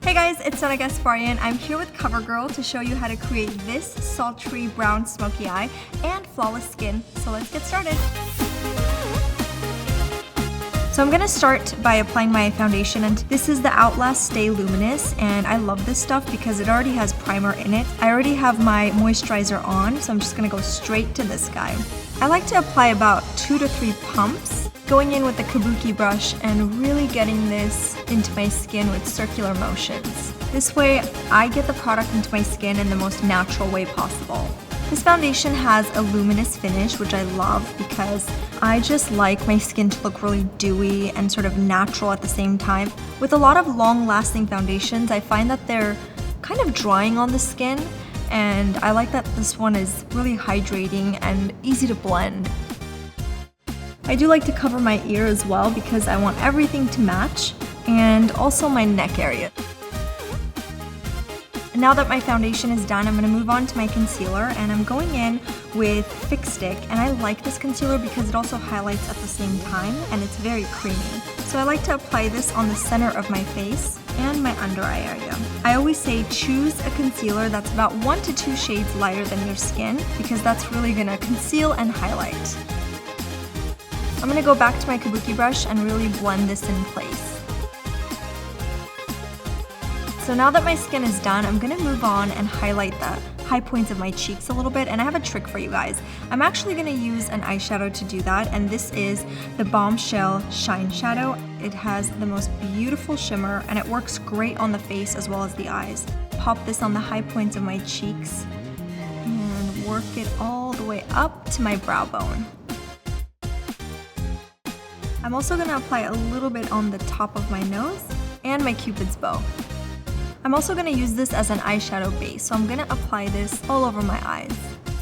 Hey guys, it's Sona Gasparian. I'm here with CoverGirl to show you how to create this sultry brown smoky eye and flawless skin. So let's get started. So I'm gonna start by applying my foundation, and this is the Outlast Stay Luminous, and I love this stuff because it already has primer in it. I already have my moisturizer on, so I'm just gonna go straight to this guy. I like to apply about 2 to 3 pumps, going in with the kabuki brush and really getting this into my skin with circular motions. This way, I get the product into my skin in the most natural way possible. This foundation has a luminous finish, which I love because I just like my skin to look really dewy and sort of natural at the same time. With a lot of long-lasting foundations, I find that they're kind of drying on the skin, and I like that this one is really hydrating and easy to blend. I do like to cover my ear as well because I want everything to match, and also my neck area. Now that my foundation is done, I'm going to move on to my concealer, and I'm going in with Fix Stick, and I like this concealer because it also highlights at the same time and it's very creamy. So I like to apply this on the center of my face and my under eye area. I always say choose a concealer that's about 1 to 2 shades lighter than your skin because that's really going to conceal and highlight. I'm going to go back to my kabuki brush and really blend this in place. So now that my skin is done, I'm gonna move on and highlight the high points of my cheeks a little bit, and I have a trick for you guys. I'm actually gonna use an eyeshadow to do that, and this is the Bombshell Shine Shadow. It has the most beautiful shimmer, and it works great on the face as well as the eyes. Pop this on the high points of my cheeks, and work it all the way up to my brow bone. I'm also gonna apply a little bit on the top of my nose and my Cupid's bow. I'm also going to use this as an eyeshadow base, so I'm going to apply this all over my eyes.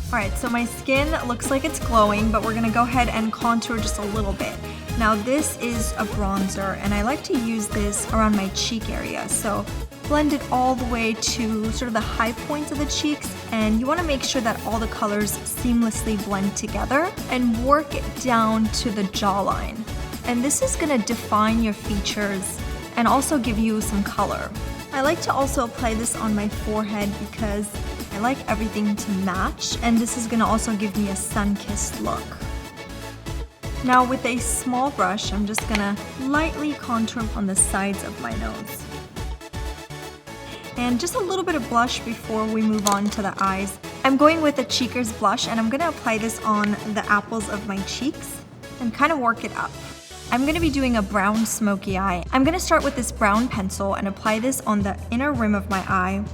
Alright, so my skin looks like it's glowing, but we're going to go ahead and contour just a little bit. Now this is a bronzer, and I like to use this around my cheek area, so blend it all the way to sort of the high points of the cheeks, and you want to make sure that all the colors seamlessly blend together, and work it down to the jawline. And this is going to define your features and also give you some color. I like to also apply this on my forehead because I like everything to match, and this is going to also give me a sun-kissed look. Now with a small brush, I'm just going to lightly contour on the sides of my nose. And just a little bit of blush before we move on to the eyes. I'm going with a Cheekers blush, and I'm going to apply this on the apples of my cheeks and kind of work it up. I'm going to be doing a brown smoky eye. I'm going to start with this brown pencil and apply this on the inner rim of my eye.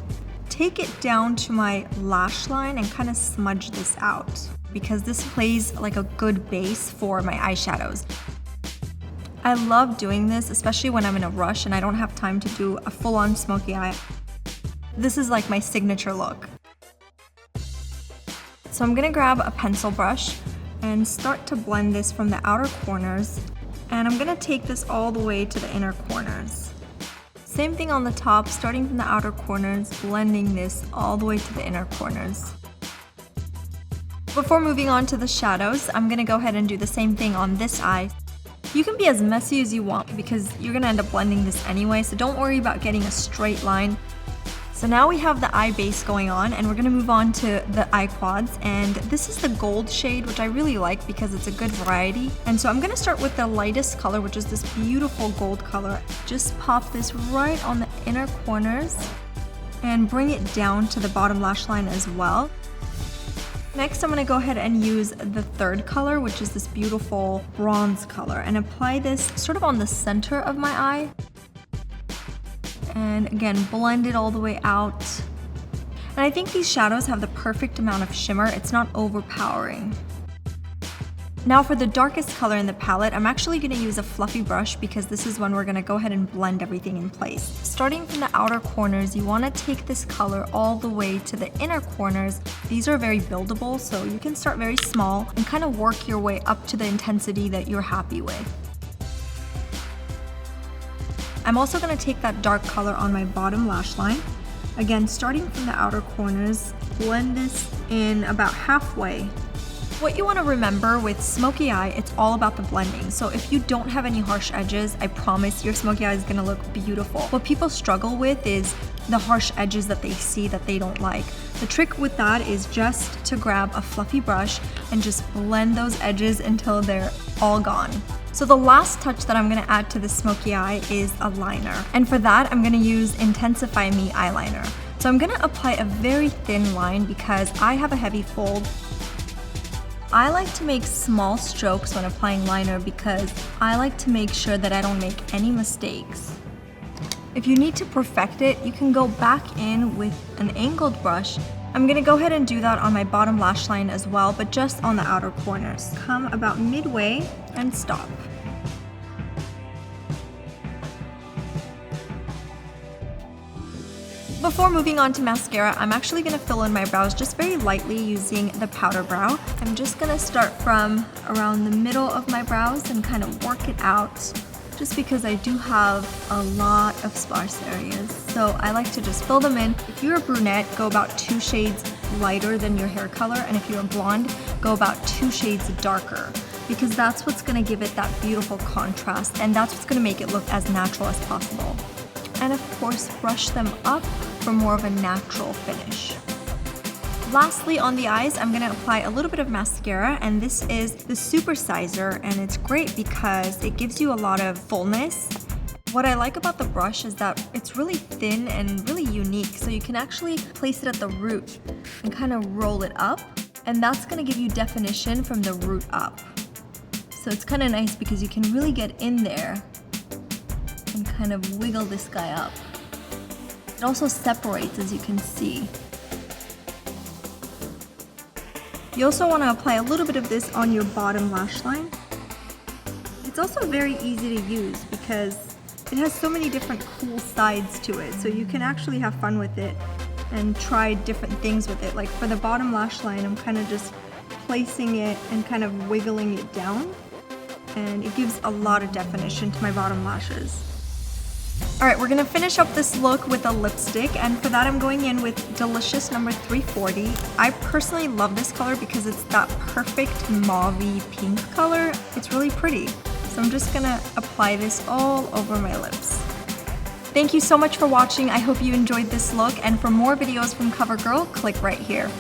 Take it down to my lash line and kind of smudge this out because this plays like a good base for my eyeshadows. I love doing this, especially when I'm in a rush and I don't have time to do a full-on smoky eye. This is like my signature look. So I'm going to grab a pencil brush and start to blend this from the outer corners. And I'm gonna take this all the way to the inner corners. Same thing on the top, starting from the outer corners, blending this all the way to the inner corners. Before moving on to the shadows, I'm gonna go ahead and do the same thing on this eye. You can be as messy as you want because you're gonna end up blending this anyway, so don't worry about getting a straight line. So now we have the eye base going on, and we're going to move on to the eye quads, and this is the gold shade, which I really like because it's a good variety. And so I'm going to start with the lightest color, which is this beautiful gold color. Just pop this right on the inner corners and bring it down to the bottom lash line as well. Next, I'm going to go ahead and use the third color, which is this beautiful bronze color, and apply this sort of on the center of my eye. And again, blend it all the way out. And I think these shadows have the perfect amount of shimmer. It's not overpowering. Now for the darkest color in the palette, I'm actually going to use a fluffy brush because this is when we're going to go ahead and blend everything in place. Starting from the outer corners, you want to take this color all the way to the inner corners. These are very buildable, so you can start very small and kind of work your way up to the intensity that you're happy with. I'm also going to take that dark color on my bottom lash line. Again, starting from the outer corners, blend this in about halfway What you want to remember with smoky eye, it's all about the blending. So if you don't have any harsh edges, I promise your smoky eye is going to look beautiful. What people struggle with is the harsh edges that they see that they don't like. The trick with that is just to grab a fluffy brush and just blend those edges until they're all gone. So the last touch that I'm going to add to the smoky eye is a liner. And for that, I'm going to use Intensify Me eyeliner. So I'm going to apply a very thin line because I have a heavy fold. I like to make small strokes when applying liner because I like to make sure that I don't make any mistakes. If you need to perfect it, you can go back in with an angled brush. I'm gonna go ahead and do that on my bottom lash line as well, but just on the outer corners. Come about midway and stop. Before moving on to mascara, I'm actually going to fill in my brows just very lightly using the powder brow. I'm just going to start from around the middle of my brows and kind of work it out, just because I do have a lot of sparse areas. So I like to just fill them in. If you're a brunette, go about 2 shades lighter than your hair color, and if you're a blonde, go about 2 shades darker, because that's what's going to give it that beautiful contrast, and that's what's going to make it look as natural as possible. And of course, brush them up for more of a natural finish. Lastly, on the eyes, I'm gonna apply a little bit of mascara, and this is the Supersizer, and it's great because it gives you a lot of fullness. What I like about the brush is that it's really thin and really unique, so you can actually place it at the root and kind of roll it up, and that's gonna give you definition from the root up. So it's kind of nice because you can really get in there and kind of wiggle this guy up. It also separates, as you can see. You also want to apply a little bit of this on your bottom lash line. It's also very easy to use because it has so many different cool sides to it, so you can actually have fun with it and try different things with it. Like for the bottom lash line, I'm kind of just placing it and kind of wiggling it down, and it gives a lot of definition to my bottom lashes. Alright, we're gonna finish up this look with a lipstick, and for that I'm going in with Delicious number 340. I personally love this color because it's that perfect mauve-y pink color. It's really pretty. So I'm just gonna apply this all over my lips. Thank you so much for watching. I hope you enjoyed this look, and for more videos from CoverGirl, click right here.